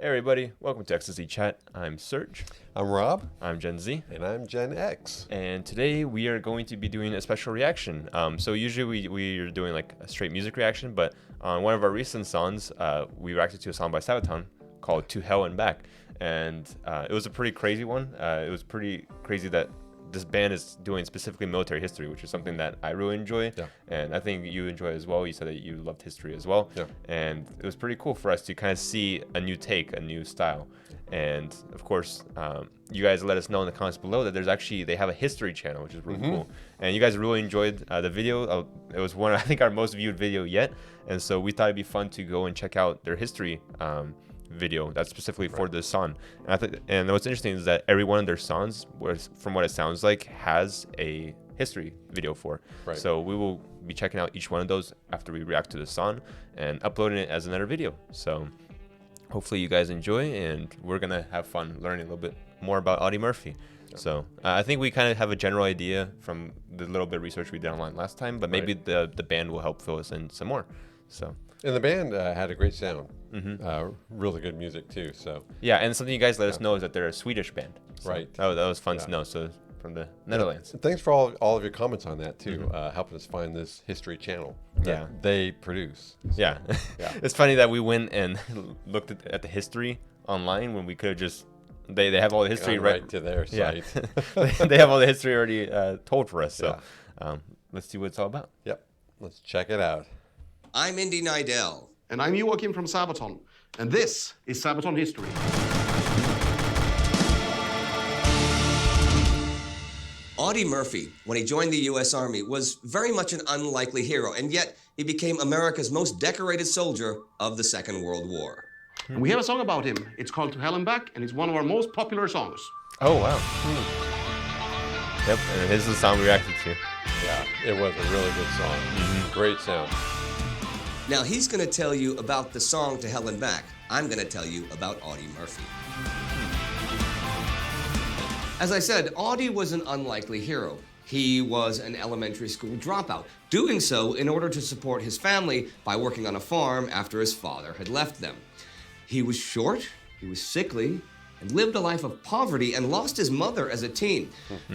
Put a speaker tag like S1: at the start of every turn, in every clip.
S1: Hey everybody, welcome to XZ Chat. I'm Serge.
S2: I'm Rob.
S1: I'm Gen Z.
S2: And I'm Gen X.
S1: And today we are going to be doing a special reaction. So usually we are doing like a straight music reaction, but on one of our recent songs, we reacted to a song by Sabaton called To Hell and Back. And it was a pretty crazy one. It was pretty crazy that this band is doing specifically military history, which is something that I really enjoy.
S2: Yeah.
S1: And I think you enjoy as well. You said that you loved history as well.
S2: Yeah.
S1: And it was pretty cool for us to kind of see a new take, a new style. And of course, you guys let us know in the comments below that they have a history channel, which is really cool. And you guys really enjoyed the video. It was one, I think, our most viewed video yet. And so we thought it'd be fun to go and check out their history video that's specifically for this song. And what's interesting is that every one of their songs, from what it sounds like, has a history video for.
S2: Right.
S1: So we will be checking out each one of those after we react to the song and uploading it as another video. So hopefully you guys enjoy, and we're gonna have fun learning a little bit more about Audie Murphy. Yeah. So I think we kind of have a general idea from the little bit of research we did online last time, but maybe the band will help fill us in some more. So.
S2: And the band had a great sound. Really good music too. So
S1: yeah, and something you guys let us know is that they're a Swedish band. So
S2: right.
S1: That was fun to know. So from the Netherlands.
S2: Thanks for all of your comments on that too, helping us find this history channel that they produce. So,
S1: yeah. It's funny that we went and looked at the history online when we could have just they have all the history
S2: right to their site.
S1: They have all the history already told for us. So let's see what it's all about.
S2: Yep. Let's check it out.
S3: I'm Indy Nidell.
S4: And I'm Joachim from Sabaton. And this is Sabaton History.
S3: Audie Murphy, when he joined the U.S. Army, was very much an unlikely hero, and yet he became America's most decorated soldier of the Second World War.
S4: And we have a song about him. It's called To Hell and Back, and it's one of our most popular songs.
S1: Oh, wow. Yep, and this is the song we reacted to.
S2: Yeah, it was a really good song. Great sound.
S3: Now, he's going to tell you about the song To Hell and Back. I'm going to tell you about Audie Murphy. As I said, Audie was an unlikely hero. He was an elementary school dropout, doing so in order to support his family by working on a farm after his father had left them. He was short, he was sickly, and lived a life of poverty and lost his mother as a teen.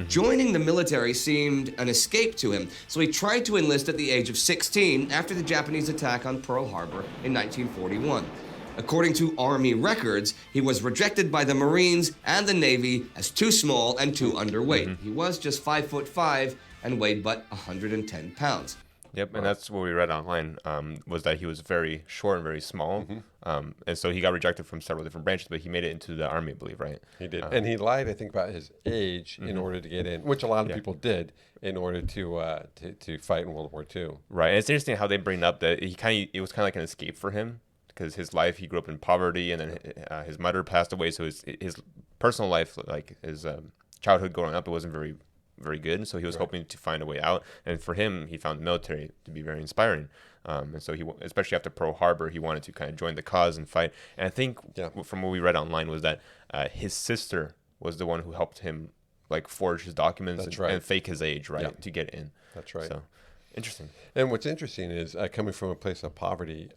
S3: Joining the military seemed an escape to him, so he tried to enlist at the age of 16 after the Japanese attack on Pearl Harbor in 1941. According to Army records, he was rejected by the Marines and the Navy as too small and too underweight. He was just 5'5" and weighed but 110 pounds.
S1: Yep, and that's what we read online, was that he was very short and very small. And so he got rejected from several different branches, but he made it into the Army, I believe, right?
S2: He did. And he lied, I think, about his age in order to get in, which a lot of people did in order to fight in World War II.
S1: Right, and it's interesting how they bring up that it was kind of like an escape for him, because his life, he grew up in poverty, and then his mother passed away, so his personal life, like his childhood growing up, it wasn't very good, so he was hoping to find a way out. And for him, he found the military to be very inspiring. And so especially after Pearl Harbor, he wanted to kind of join the cause and fight. And I think from what we read online was that his sister was the one who helped him like forge his documents and fake his age, to get in.
S2: That's right.
S1: So interesting.
S2: And what's interesting is coming from a place of poverty,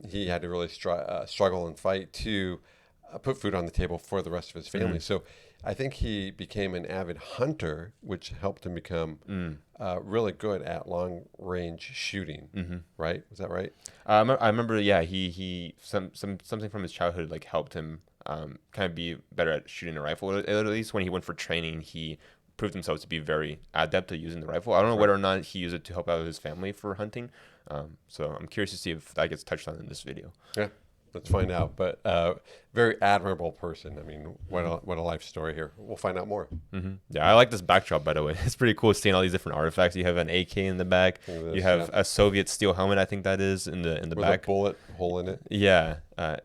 S2: he had to really struggle and fight to put food on the table for the rest of his family. So I think he became an avid hunter, which helped him become really good at long-range shooting. Right? Was that right?
S1: I remember. Yeah, he something from his childhood like helped him kind of be better at shooting a rifle. At least when he went for training, he proved himself to be very adept at using the rifle. I don't know whether or not he used it to help out his family for hunting. So I'm curious to see if that gets touched on in this video.
S2: Yeah. Let's find out. But very admirable person. I mean, what a life story here. We'll find out more.
S1: Yeah, I like this backdrop, by the way. It's pretty cool seeing all these different artifacts. You have an AK in the back. You have a Soviet steel helmet, I think that is, in the
S2: with
S1: back.
S2: A bullet hole in it.
S1: Yeah.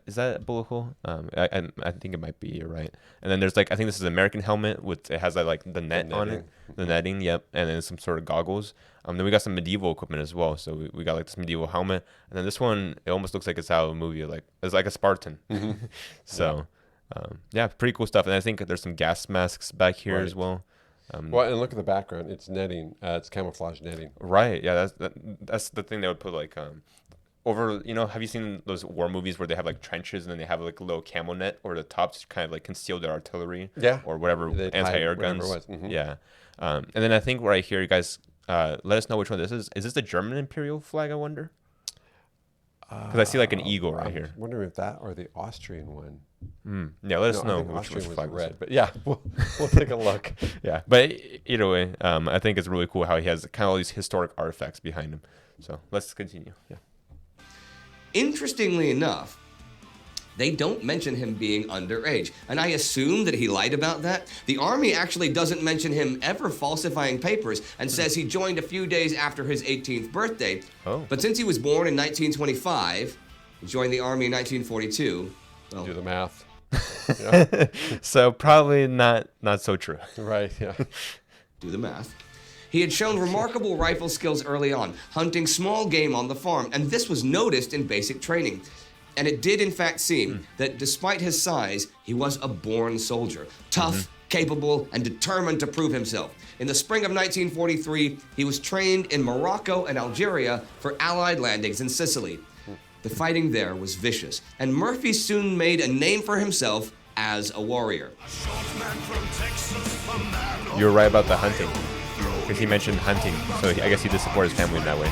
S1: Is that a bullet hole? I think it might be. You're right. And then there's I think this is an American helmet with it has the net on it, the netting. Yep. And then some sort of goggles. Then we got some medieval equipment as well. So we got this medieval helmet, and then this one, it almost looks like it's out of a movie. It's like a Spartan. So pretty cool stuff. And I think there's some gas masks back here as well.
S2: Well, and look at the background. It's netting. It's camouflage netting.
S1: Right. Yeah. That's the thing they would put over, have you seen those war movies where they have like trenches and then they have like a little camel net or the tops kind of like conceal their artillery,
S2: Yeah.
S1: or whatever,
S2: They tied
S1: anti-air
S2: whatever
S1: guns.
S2: it was. Mhm.
S1: Yeah. And then I think right here, you guys, let us know which one this is. Is this the German imperial flag, I wonder? Because I see like an eagle right here.
S2: I'm wondering if that or the Austrian one.
S1: Yeah, let us
S2: I
S1: know
S2: think
S1: which
S2: Austrian was
S1: flag this
S2: red,
S1: is.
S2: but yeah, we'll take a look.
S1: Yeah, but either way, I think it's really cool how he has kind of all these historic artifacts behind him. So let's continue. Yeah.
S3: Interestingly enough, they don't mention him being underage, and I assume that he lied about that. The Army actually doesn't mention him ever falsifying papers and says he joined a few days after his 18th birthday.
S1: Oh.
S3: But since he was born in 1925, he joined the Army in 1942. Well,
S2: Do the math. Yeah.
S1: So probably not so true.
S2: Right. Yeah.
S3: do the math. He had shown remarkable rifle skills early on, hunting small game on the farm, and this was noticed in basic training. And it did in fact seem that despite his size, he was a born soldier, tough, capable, and determined to prove himself. In the spring of 1943, he was trained in Morocco and Algeria for Allied landings in Sicily. The fighting there was vicious, and Murphy soon made a name for himself as a warrior.
S1: You're right about the hunting, because he mentioned hunting, so I guess he did support his family in that way.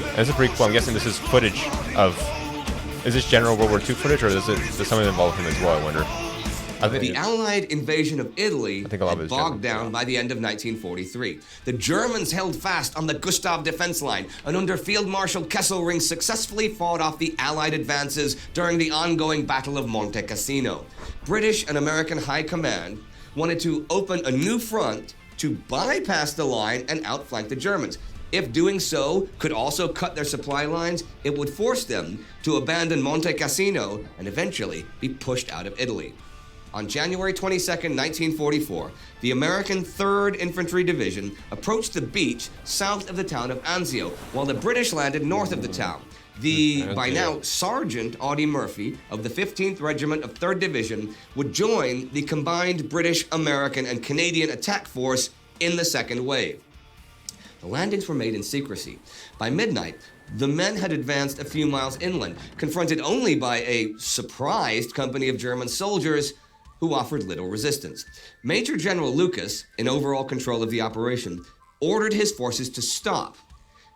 S1: And this is pretty cool. I'm guessing this is footage of. Is this General World War II footage, or does something involve him as well? I wonder. I think
S3: The Allied invasion of Italy
S1: think a lot of it
S3: had
S1: is
S3: bogged
S1: German.
S3: down by the end of 1943. The Germans held fast on the Gustav defense line, and under Field Marshal Kesselring successfully fought off the Allied advances during the ongoing Battle of Monte Cassino. British and American High Command wanted to open a new front to bypass the line and outflank the Germans. If doing so could also cut their supply lines, it would force them to abandon Monte Cassino and eventually be pushed out of Italy. On January 22, 1944, the American 3rd Infantry Division approached the beach south of the town of Anzio, while the British landed north of the town. The, by now, Sergeant Audie Murphy of the 15th Regiment of 3rd Division would join the combined British, American, and Canadian attack force in the second wave. The landings were made in secrecy. By midnight, the men had advanced a few miles inland, confronted only by a surprised company of German soldiers who offered little resistance. Major General Lucas, in overall control of the operation, ordered his forces to stop,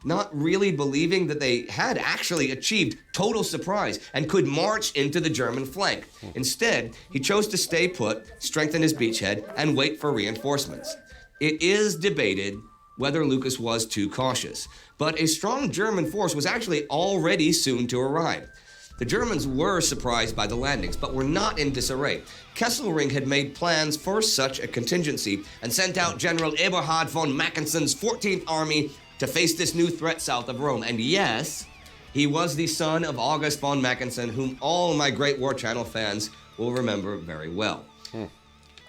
S3: not really believing that they had actually achieved total surprise and could march into the German flank. Instead, he chose to stay put, strengthen his beachhead, and wait for reinforcements. It is debated whether Lucas was too cautious, but a strong German force was actually already soon to arrive. The Germans were surprised by the landings, but were not in disarray. Kesselring had made plans for such a contingency and sent out General Eberhard von Mackensen's 14th Army to face this new threat south of Rome. And yes, he was the son of August von Mackensen, whom all my Great War Channel fans will remember very well.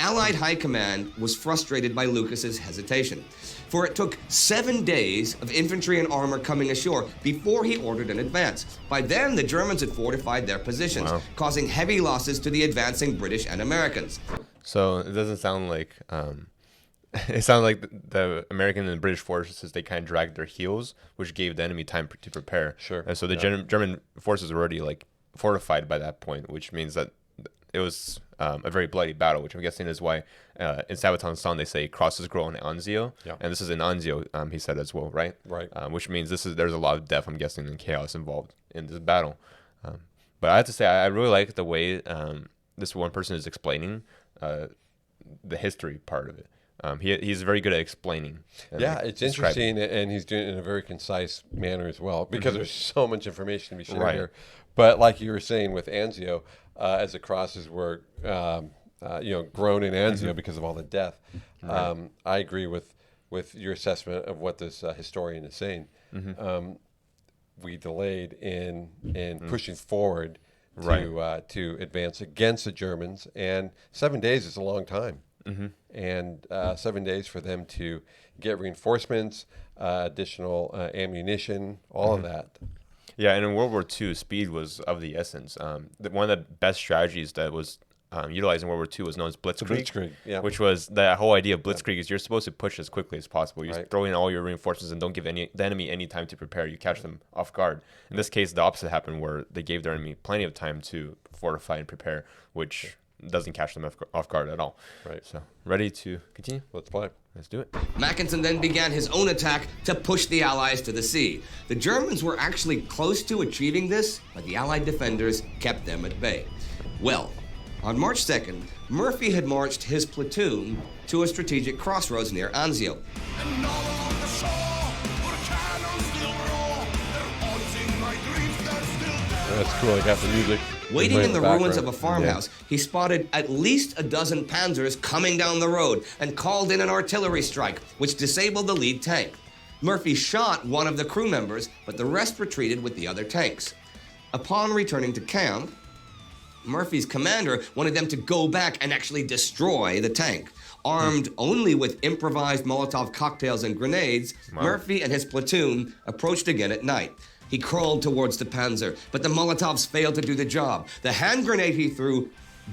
S3: Allied High Command was frustrated by Lucas's hesitation, for it took 7 days of infantry and armor coming ashore before he ordered an advance. By then, the Germans had fortified their positions, causing heavy losses to the advancing British and Americans.
S1: So it doesn't sound like it sounded like the American and British forces, they kind of dragged their heels, which gave the enemy time to prepare.
S2: Sure.
S1: And so the German forces were already like fortified by that point, which means that it was a very bloody battle, which I'm guessing is why in Sabaton song they say crosses grow in Anzio, and this is in Anzio, he said as well, right?
S2: Right.
S1: Which means there's a lot of death, I'm guessing, and chaos involved in this battle. But I have to say, I really like the way this one person is explaining the history part of it. He's very good at explaining.
S2: Yeah, it's interesting, and he's doing it in a very concise manner as well, because there's so much information to be shared here. But like you were saying with Anzio, as the crosses were, grown in Anzio because of all the death, I agree with your assessment of what this historian is saying. We delayed in pushing forward to advance against the Germans, and 7 days is a long time. And 7 days for them to get reinforcements, additional ammunition, all of that. Yeah,
S1: and in World War II, speed was of the essence. One of the best strategies that was utilized in World War II was known as Blitzkrieg.
S2: Blitzkrieg, yeah.
S1: Which was the whole idea of Blitzkrieg is you're supposed to push as quickly as possible. You
S2: Right.
S1: throw in all your reinforcements and don't give the enemy any time to prepare. You catch them off guard. In this case, the opposite happened where they gave their enemy plenty of time to fortify and prepare, which doesn't catch them off guard at all.
S2: Right.
S1: So, ready to continue?
S2: Let's play.
S1: Let's do it.
S3: Mackinson then began his own attack to push the Allies to the sea. The Germans were actually close to achieving this, but the Allied defenders kept them at bay. Well, on March 2nd, Murphy had marched his platoon to a strategic crossroads near Anzio.
S5: And all along the shore, where the cannons still roar, they're haunting my dreams, they're still there.
S2: That's cool. I got the music.
S3: Waiting
S2: playing
S3: in the
S2: background.
S3: ruins of a farmhouse, he spotted at least a dozen panzers coming down the road and called in an artillery strike, which disabled the lead tank. Murphy shot one of the crew members, but the rest retreated with the other tanks. Upon returning to camp, Murphy's commander wanted them to go back and actually destroy the tank. Armed only with improvised Molotov cocktails and grenades, Murphy and his platoon approached again at night. He crawled towards the Panzer, but the Molotovs failed to do the job. The hand grenade he threw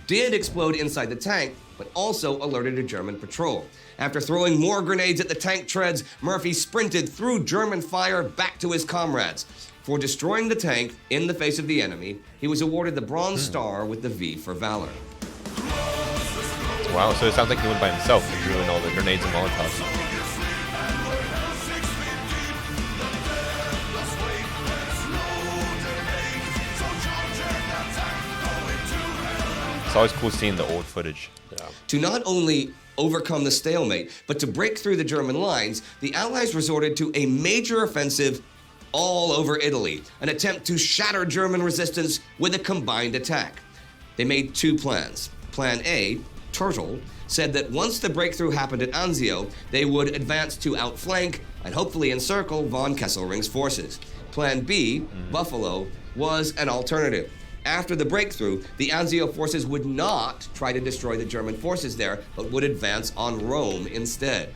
S3: did explode inside the tank, but also alerted a German patrol. After throwing more grenades at the tank treads, Murphy sprinted through German fire back to his comrades. For destroying the tank in the face of the enemy, he was awarded the Bronze Star with the V for Valor.
S1: Wow, so it sounds like he went by himself and threw in all the grenades and Molotovs. It's always cool seeing the old footage.
S3: To not only overcome the stalemate, but to break through the German lines, the Allies resorted to a major offensive all over Italy, an attempt to shatter German resistance with a combined attack. They made two plans. Plan A, Turtle, said that once the breakthrough happened at Anzio, they would advance to outflank and hopefully encircle von Kesselring's forces. Plan B, Buffalo, was an alternative. After the breakthrough, the Anzio forces would not try to destroy the German forces there, but would advance on Rome instead.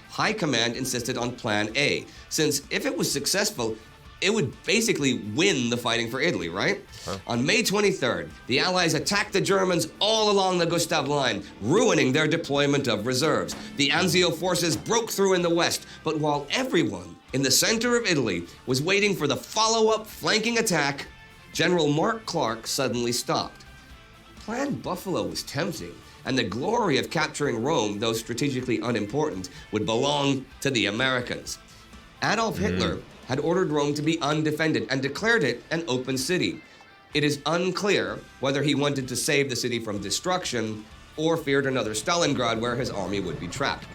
S3: High Command insisted on Plan A, since if it was successful, it would basically win the fighting for Italy, right? On May 23rd, the Allies attacked the Germans all along the Gustav Line, ruining their deployment of reserves. The Anzio forces broke through in the west, but while everyone in the center of Italy was waiting for the follow-up flanking attack, General Mark Clark suddenly stopped. Plan Buffalo was tempting, and the glory of capturing Rome, though strategically unimportant, would belong to the Americans. Adolf Hitler had ordered Rome to be undefended and declared it an open city. It is unclear whether he wanted to save the city from destruction or feared another Stalingrad where his army would be trapped.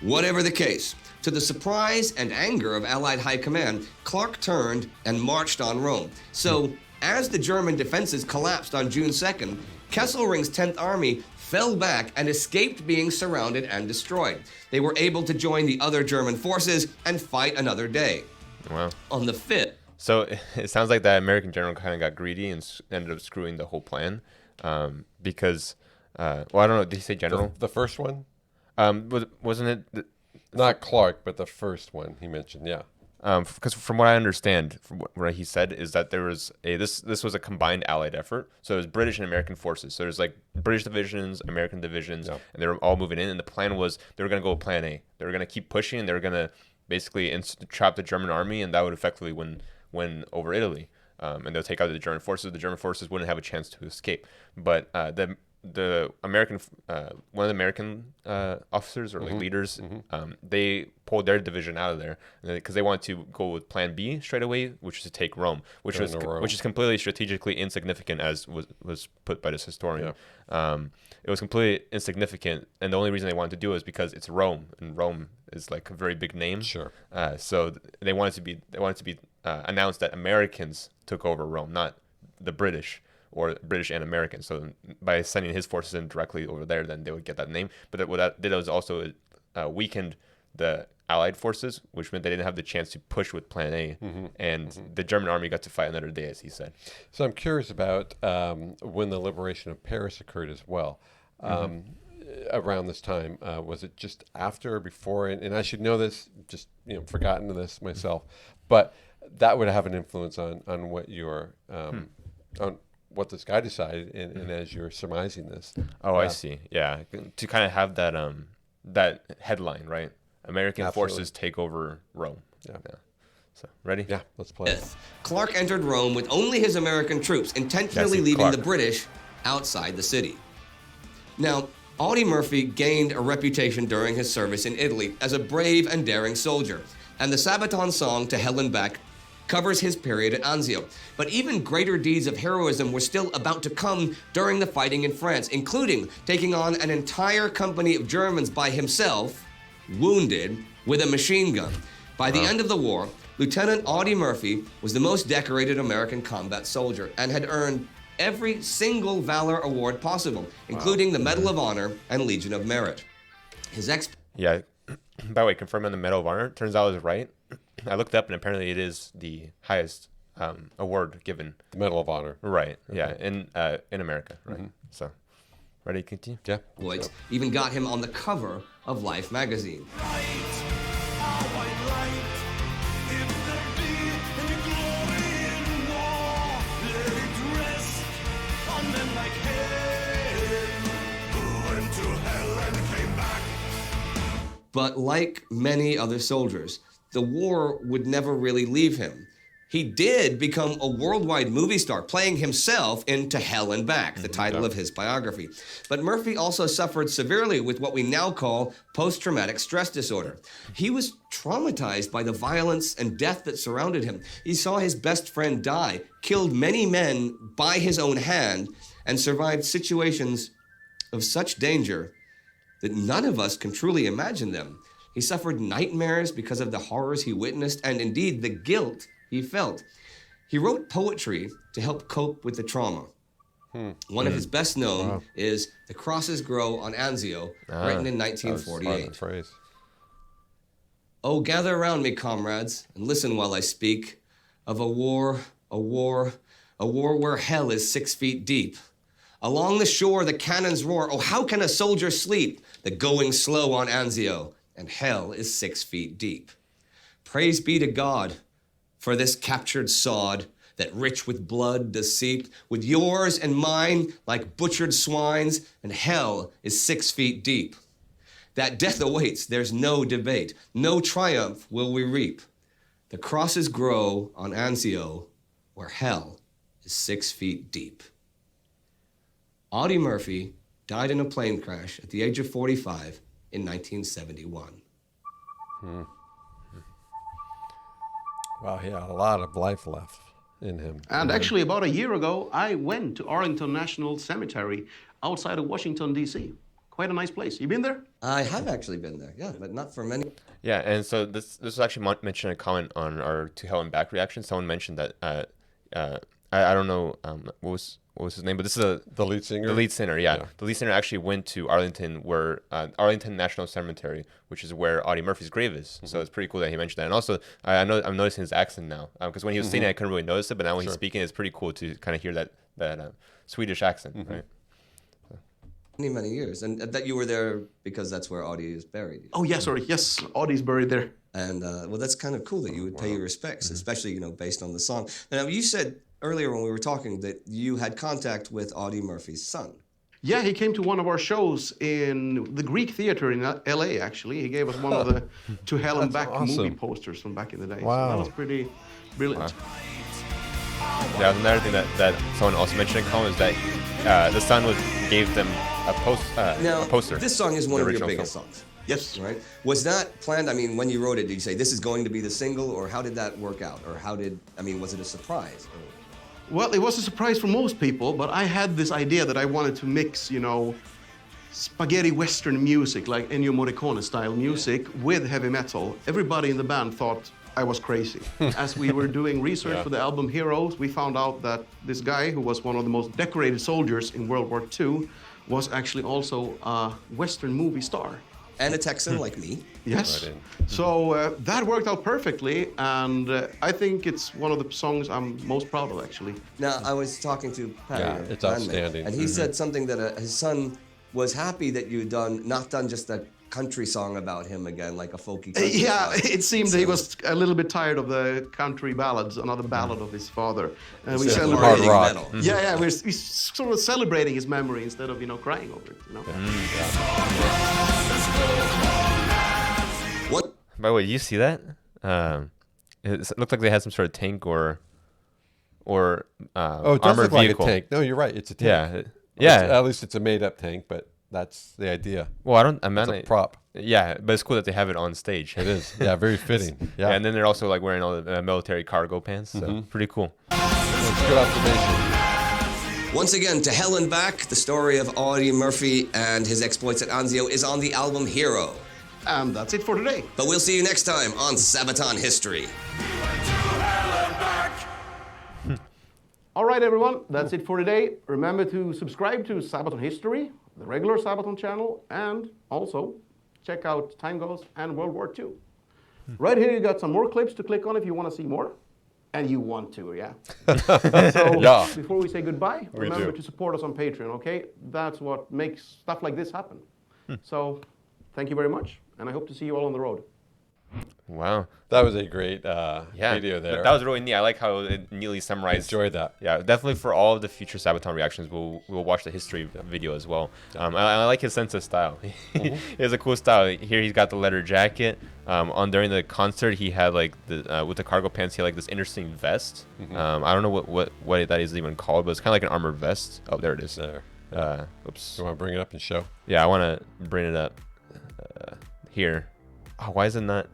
S3: Whatever the case, to the surprise and anger of Allied High Command, Clark turned and marched on Rome. So, as the German defenses collapsed on June 2nd, Kesselring's 10th Army fell back and escaped being surrounded and destroyed. They were able to join the other German forces and fight another day.
S1: Wow.
S3: On the 5th,
S1: So it sounds like that American general kind of got greedy and ended up screwing the whole plan because, well, I don't know. Did he say general?
S2: The first one?
S1: Wasn't it?
S2: Not Clark, but the first one he mentioned, yeah.
S1: Because from what I understand, from what he said, is that there was this was a combined Allied effort. So it was British and American forces. So there's like British divisions, American divisions, and they were all moving in. And the plan was they were going to go with Plan A. They were going to keep pushing. And they were going to basically trap the German army, and that would effectively win over Italy. And they'll take out the German forces. The German forces wouldn't have a chance to escape. But the American one of the American officers or like leaders, they pulled their division out of there because they wanted to go with Plan B straight away, which is to take Rome, which is completely strategically insignificant, as was put by this historian. Yeah. It was completely insignificant, and the only reason they wanted to do it was because it's Rome, and Rome is like a very big name.
S2: Sure.
S1: So they wanted to be announced that Americans took over Rome, not the British. Or British and American. So by sending his forces in directly over there, then they would get that name. But what that did was also weakened the Allied forces, which meant they didn't have the chance to push with Plan A. The German army got to fight another day, as he said.
S2: So I'm curious about when the liberation of Paris occurred as well. Around this time, was it just after or before? And I should know this, just forgotten this myself. But that would have an influence on what your on what this guy decided, and as you're surmising this.
S1: Oh, I
S2: Yeah.
S1: see. Yeah, to kind of have that that headline, right? American
S2: Absolutely.
S1: forces take over Rome.
S2: Yeah.
S1: So ready?
S2: Yeah, let's play.
S3: Clark entered Rome with only his American troops, intentionally
S1: That's
S3: leaving
S1: Clark.
S3: the British outside the city. Now, Audie Murphy gained a reputation during his service in Italy as a brave and daring soldier, and the Sabaton song To Hell and Back covers his period at Anzio. But even greater deeds of heroism were still about to come during the fighting in France, including taking on an entire company of Germans by himself, wounded, with a machine gun. By the end of the war, Lieutenant Audie Murphy was the most decorated American combat soldier and had earned every single Valor Award possible, including the Medal of Honor and Legion of Merit. His
S1: Yeah. By the way, confirming the Medal of Honor. Turns out I was right. I looked up, and apparently it is the highest award given.
S2: The Medal of Honor.
S1: Right. Yeah. In America. Right. So, ready to continue?
S2: Yeah.
S3: exploits even got him on the cover of Life magazine. But like many other soldiers, the war would never really leave him. He did become a worldwide movie star, playing himself in To Hell and Back, the title of his biography. But Murphy also suffered severely with what we now call post-traumatic stress disorder. He was traumatized by the violence and death that surrounded him. He saw his best friend die, killed many men by his own hand, and survived situations of such danger that none of us can truly imagine them. He suffered nightmares because of the horrors he witnessed and indeed the guilt he felt. He wrote poetry to help cope with the trauma. One of his best known is The Crosses Grow on Anzio, written in
S2: That was part of
S3: 1948.
S2: the phrase.
S3: Oh, gather around me, comrades, and listen while I speak of a war where hell is 6 feet deep. Along the shore, the cannons roar. Oh, how can a soldier sleep? The going slow on Anzio, and hell is 6 feet deep. Praise be to God for this captured sod that rich with blood does seep, with yours and mine like butchered swines, and hell is 6 feet deep. That death awaits, there's no debate. No triumph will we reap. The crosses grow on Anzio, where hell is 6 feet deep. Audie Murphy died in a plane crash at the age of 45 in 1971.
S2: Wow, he had a lot of life left in him.
S4: And actually, about a year ago, I went to Arlington National Cemetery outside of Washington, D.C. Quite a nice place. You been there?
S3: I have actually been there, yeah, but not for many.
S1: Yeah, and so this was actually mentioned in a comment on our To Hell and Back reaction. Someone mentioned that I don't know what was his name, but this is
S2: The lead singer?
S1: The lead singer, yeah. The lead singer actually went to Arlington, where Arlington National Cemetery, which is where Audie Murphy's grave is. So it's pretty cool that he mentioned that. And also, I'm noticing his accent now, because when he was singing, I couldn't really notice it, but now when he's speaking, it's pretty cool to kind of hear that Swedish accent, right?
S3: Many years, and that you were there because that's where Audie is buried.
S4: Oh, yeah, sorry. Yes, Audie's buried there.
S3: And well, that's kind of cool that you would pay your respects, especially based on the song. Now, you said earlier when we were talking that you had contact with Audie Murphy's son.
S4: Yeah, he came to one of our shows in the Greek Theater in L.A., actually. He gave us one of the To Hell and Back movie
S2: awesome.
S4: posters from back in the day.
S2: Wow.
S4: So that was pretty brilliant.
S1: Yeah, another thing that someone also mentioned in Colin is that the son gave them a poster.
S3: This song is
S1: The
S3: one of your
S1: original
S3: biggest
S1: film.
S3: songs,
S4: Yes.
S3: right? Was that planned? I mean, when you wrote it, did you say this is going to be the single, or how did that work out? Or was it a surprise?
S4: Well, it was a surprise for most people, but I had this idea that I wanted to mix, spaghetti western music, like Ennio Morricone style music, with heavy metal. Everybody in the band thought I was crazy. As we were doing research for the album Heroes, we found out that this guy, who was one of the most decorated soldiers in World War II, was actually also a Western movie star.
S3: And a Texan like me.
S4: Yes.
S2: Right
S4: So that worked out perfectly, and I think it's one of the songs I'm most proud of, actually.
S3: Now, I was talking to Patty,
S2: Yeah,
S3: your
S2: it's
S3: bandmate,
S2: outstanding.
S3: and he said something that his son was happy that you not done just that country song about him again, like a folky country
S4: Yeah,
S3: song.
S4: it seemed he was a little bit tired of the country ballads, another ballad of his father. And we
S2: Instead of
S4: celebrate.
S2: hard rock.
S3: Metal.
S4: Yeah, we're sort of celebrating his memory instead of, crying over it,
S3: What?
S1: By the way, did you see that? It looked like they had some sort of tank or
S2: Oh, it does
S1: armored
S2: look
S1: vehicle.
S2: like a tank. No, you're right. It's a tank.
S1: Yeah,
S2: At least it's a made-up tank, but that's the idea.
S1: Well, I'm
S2: It's
S1: not
S2: a prop.
S1: Yeah, but it's cool that they have it on stage.
S2: It is. Yeah, very fitting.
S1: Yeah,
S2: Yeah,
S1: and then they're also like wearing all the military cargo pants. So pretty cool.
S2: it's good observation.
S3: Once again, to hell and back, the story of Audie Murphy and his exploits at Anzio is on the album Hero.
S4: And that's it for today.
S3: But we'll see you next time on Sabaton History.
S4: All right, everyone, that's it for today. Remember to subscribe to Sabaton History, the regular Sabaton channel, and also check out Time Goes and World War II. Right here, you got some more clips to click on if you want to see more. And you want to, yeah? So
S2: Yeah.
S4: before we say goodbye, remember
S2: do.
S4: to support us on Patreon, okay? That's what makes stuff like this happen. So thank you very much, and I hope to see you all on the road.
S1: Wow.
S2: That was a great
S1: Yeah.
S2: video there.
S1: That was really neat. I like how it neatly summarized.
S2: Enjoyed that.
S1: Yeah, definitely for all of the future Sabaton reactions, we'll watch the history video as well. I like his sense of style. He has a cool style. Here he's got the leather jacket. During the concert, he had like the with the cargo pants, he had like this interesting vest. I don't know what that is even called, but it's kind of like an armored vest. Oh, there it is.
S2: There.
S1: Oops.
S2: You want to bring it up and show?
S1: Yeah, I want to bring it up here. Oh, why is it not?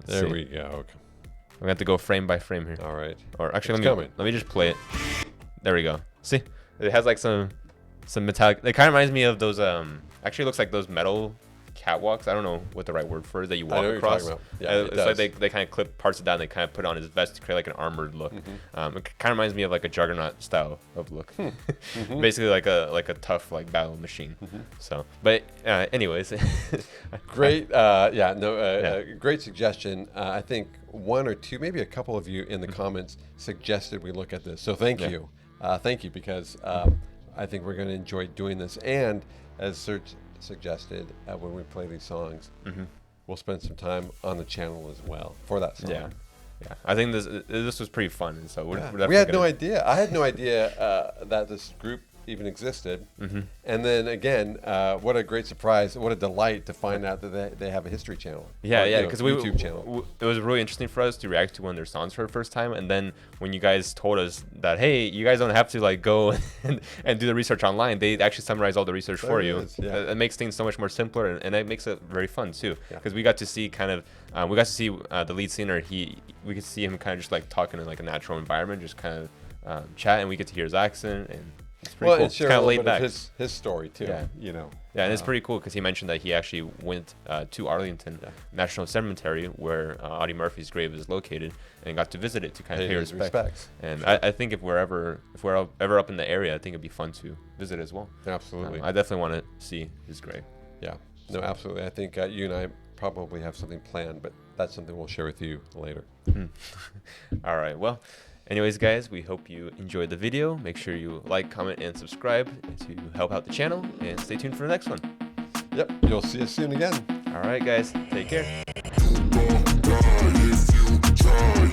S2: There we go. Okay.
S1: I'm gonna have to go frame by frame here.
S2: All right.
S1: Or actually,
S2: It's
S1: let
S2: coming.
S1: me just play it. There we go. See, it has like some metallic. It kind of reminds me of those. Actually, it looks like those metal catwalks. I don't know what the right word for it is that you
S2: I
S1: walk
S2: know what you're
S1: across.
S2: talking about. Yeah, it
S1: it's like
S2: does.
S1: they kind of clip parts of that and they kind of put it on his vest to create like an armored look. It kind of reminds me of like a Juggernaut style of look. Basically like a tough like battle machine. So, but anyways,
S2: Great. Great suggestion. I think one or two, maybe a couple of you in the comments suggested we look at this. So thank you. Thank you, because I think we're going to enjoy doing this. And as Serge suggested, when we play these songs, we'll spend some time on the channel as well for that song.
S1: yeah. I think this was pretty fun, and so we're
S2: Yeah.
S1: definitely
S2: We had no
S1: gonna-
S2: idea. I had no idea that this group even existed. And then again, what a great surprise! What a delight to find out that they have a history channel.
S1: Yeah,
S2: Or,
S1: yeah,
S2: you know,
S1: because
S2: YouTube channel.
S1: it was really interesting for us to react to one of their songs for the first time, and then when you guys told us that, hey, you guys don't have to like go and do the research online, they actually summarize all the research for
S2: it
S1: you.
S2: is, yeah.
S1: It makes things so much more simpler, and it makes it very fun too,
S2: Yeah.
S1: because we got to see kind of the lead singer. We could see him kind of just like talking in like a natural environment, just kind of chat, and we get to hear his accent, and it's pretty
S2: Well,
S1: cool.
S2: and share
S1: It's
S2: a
S1: kind of
S2: little
S1: laid
S2: bit of
S1: back.
S2: his story too.
S1: Yeah.
S2: You know.
S1: Yeah, and it's pretty cool because he mentioned that he actually went to Arlington National Cemetery, where Audie Murphy's grave is located, and got to visit it to kind of
S2: Pay
S1: pay
S2: his
S1: respect.
S2: respects.
S1: And I think if we're ever up in the area, I think it'd be fun to visit as well.
S2: Absolutely.
S1: I definitely want to see his grave.
S2: Yeah. No, absolutely. I think you and I probably have something planned, but that's something we'll share with you later.
S1: All right. Well, anyways, guys, we hope you enjoyed the video. Make sure you like, comment, and subscribe to help out the channel, and stay tuned for the next one.
S2: Yep. You'll see us soon again.
S1: All right, guys. Take care.
S5: You gon' die if you try.